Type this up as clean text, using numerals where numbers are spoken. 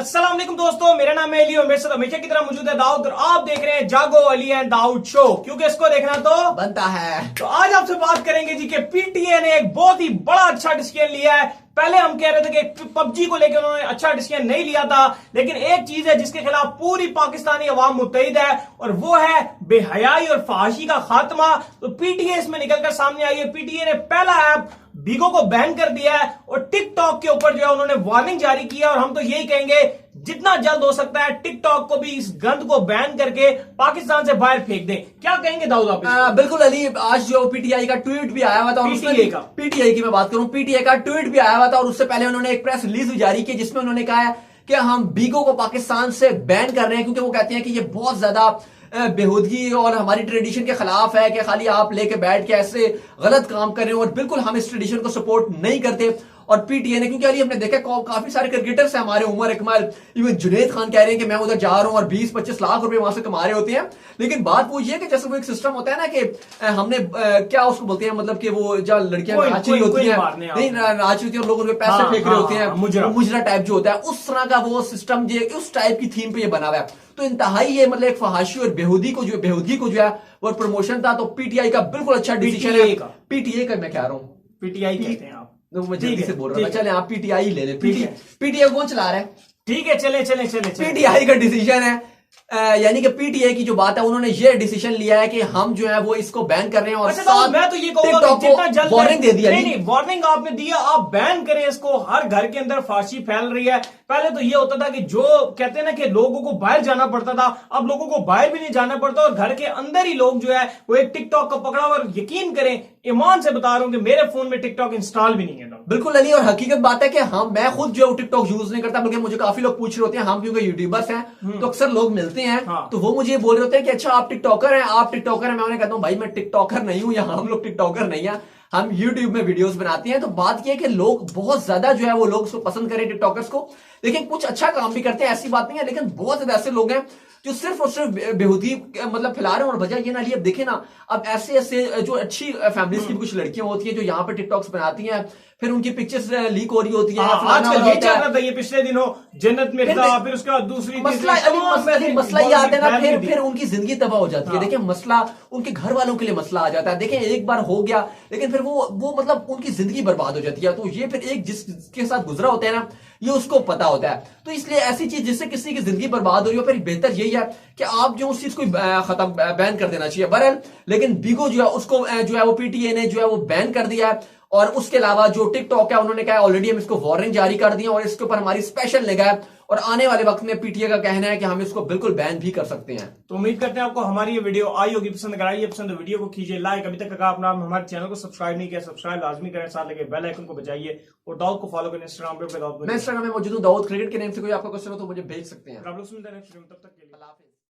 अस्सलाम वालेकुम दोस्तों, मेरा नाम है अली और मेरे साथ हमेशा की तरह मौजूद है दाऊद और आप देख रहे हैं जागो अली एंड दाऊद शो, क्योंकि इसको देखना तो बनता है। तो आज आपसे बात करेंगे जी कि पीटीए ने एक बहुत ही बड़ा अच्छा डिसीजन लिया है। पहले हम कह रहे थे कि पबजी को लेकर उन्होंने अच्छा डिसीजन नहीं लिया था, लेकिन एक चीज है जिसके खिलाफ पूरी पाकिस्तानी अवाम मुत्तहिद है और वो है बेहयाई और फहाशी का खात्मा। तो पीटीए इसमें निकलकर सामने आई है। पीटीए ने पहला ऐप बीगो को बैन कर दिया है और टिकटॉक के ऊपर जो है उन्होंने वार्निंग जारी किया और हम तो यही कहेंगे जितना जल्द हो सकता है टिकटॉक को भी इस गंद को बैन करके पाकिस्तान से बाहर फेंक दें। क्या कहेंगे दाऊद आप? बिल्कुल अली, आज जो पीटीआई का ट्वीट भी आया हुआ था और पीटीआई की मैं बात करूं, पीटीआई का ट्वीट भी आया हुआ था और उससे पहले उन्होंने एक प्रेस रिलीज भी जारी की जिसमें उन्होंने कहा है कि हम बीगो को पाकिस्तान से बैन कर रहे हैं क्योंकि वो कहते हैं कि ये बहुत ज्यादा बेहूदगी और हमारी ट्रेडिशन के खिलाफ है कि खाली आप लेके बैठ के ऐसे गलत काम कर रहे हो और बिल्कुल हम इस ट्रेडिशन को सपोर्ट नहीं करते। और पीटीए ने, क्योंकि अली हमने देखा काफी सारे क्रिकेटर्स हैं हमारे, उमर इकबाल, इवन जुनैद खान कह रहे हैं कि मैं उधर जा रहा हूं और 20-25 लाख रुपए वहां से कमा रहे होते हैं। लेकिन बात वो ये कि जैसे वो एक सिस्टम होता है ना कि हमने क्या उसको बोलते हैं, मतलब कि वो जहाँ लड़कियां नाच रही होती हैं, नहीं नाच रही होती है, लोग उनके पैसे फेंक रहे होते हैं, मुजरा टाइप जो होता है, उस तरह का वो सिस्टम उस टाइप की थीम पे ये बना हुआ है। तो इंतहाई ये मतलब एक फहाशी और बेहूदी को जो है वो प्रमोशन था। तो पीटीआई का बिल्कुल अच्छा डिसीजन है। पीटीए का मैं कह रहा हूँ, पीटीआई कहते हैं आप, मैं जल्दी से बोल रहा हूँ। चले आप पीटीआई ले ले। पीटीआई कौन चला रहा है? ठीक है, चले चले चले, पीटीआई का डिसीजन है। यानी कि पीटीआई की जो बात है, उन्होंने ये डिसीजन लिया है कि हम जो है वो इसको बैन कर रहे हैं। और अच्छा, मैं तो ये कहूंगा कि जितना जल्द वार्निंग दे दिया। नहीं, वार्निंग आपने दिया, आप बैन करें इसको। हर घर के अंदर फांसी फैल रही है। पहले तो ये होता था कि जो कहते हैं ना कि लोगों को बाहर जाना पड़ता था, अब लोगों को बाहर भी नहीं जाना पड़ता और घर के अंदर ही लोग जो है वो एक टिकटॉक का पकड़ा। और यकीन करें, ईमान से बता रहा हूं कि मेरे फोन में टिकटॉक इंस्टॉल भी नहीं है। बिल्कुल अली, और हकीकत बात है कि मैं खुद जो टिकटॉक यूज नहीं करता, बल्कि मुझे काफी लोग पूछ रहे होते हैं, हम क्योंकि यूट्यूबर्स हैं तो अक्सर लोग मिलते हैं। तो वो मुझे बोल रहे होते हैं कि अच्छा आप टिकटॉकर हैं, आप टिकटॉकर हैं। मैं उन्हें कहता हूं भाई मैं टिकटॉकर नहीं हूं, या हम लोग टिकटॉकर नहीं है, हम यूट्यूब में वीडियोस बनाते हैं। तो बात यह है कि लोग बहुत ज्यादा जो है वो लोग उसको पसंद करें टिकटॉकर्स को, लेकिन कुछ अच्छा काम भी करते हैं, ऐसी बात नहीं है। लेकिन बहुत ज्यादा ऐसे लोग हैं जो सिर्फ और सिर्फ बेहूदी मतलब फैला रहे हैं। और वजह ये ना लिए, अब देखे ना, अब ऐसे ऐसे जो अच्छी फैमिलीज की कुछ लड़कियां होती हैं जो यहाँ पे टिकटॉक्स बनाती हैं, फिर उनकी पिक्चर्स लीक हो रही होती है। आजकल ये चल रहा था, ये पिछले दिनों जन्नत मिर्जा, फिर उसके बाद दूसरी मसला ये आता है ना, फिर उनकी जिंदगी तबाह हो जाती है। देखिए मसला उनके घर वालों के लिए मसला आ जाता है। देखिए एक बार हो गया, लेकिन फिर वो मतलब उनकी जिंदगी बर्बाद हो जाती है। तो ये फिर एक जिसके साथ गुजरा होता है ना, ये उसको पता होता है। तो इसलिए ऐसी चीज जिससे किसी की जिंदगी बर्बाद हो रही हो, फिर बेहतर यही है कि आप जो उस चीज को खत्म बैन कर देना चाहिए। बहरहाल लेकिन बीगो जो है उसको जो है वो पीटीए ने जो है वो बैन कर दिया है। और उसके अलावा जो टिकटॉक है, उन्होंने कहा ऑलरेडी हम इसको वार्निंग जारी कर दी है और इसके ऊपर हमारी स्पेशल निगाह है और आने वाले वक्त में पीटीए का कहना है कि हम इसको बिल्कुल बैन भी कर सकते हैं। तो उम्मीद करते हैं आपको हमारी ये वीडियो आई होगी पसंद। अगर आई है पसंद तो वीडियो को कीजिए लाइक। अभी तक आपने हमारे चैनल को सब्सक्राइब नहीं किया, सब्सक्राइब लाजमी करें, साथ लगे बेल आइकन को बजाइए और दाऊद को फॉलो करें इंस्टाग्राम पे। मैं इंस्टाग्राम में मौजूद हूं दाऊद क्रिकेट के नेम से। कोई आपका क्वेश्चन हो तो मुझे भेज सकते हैं। तब तक के लिए।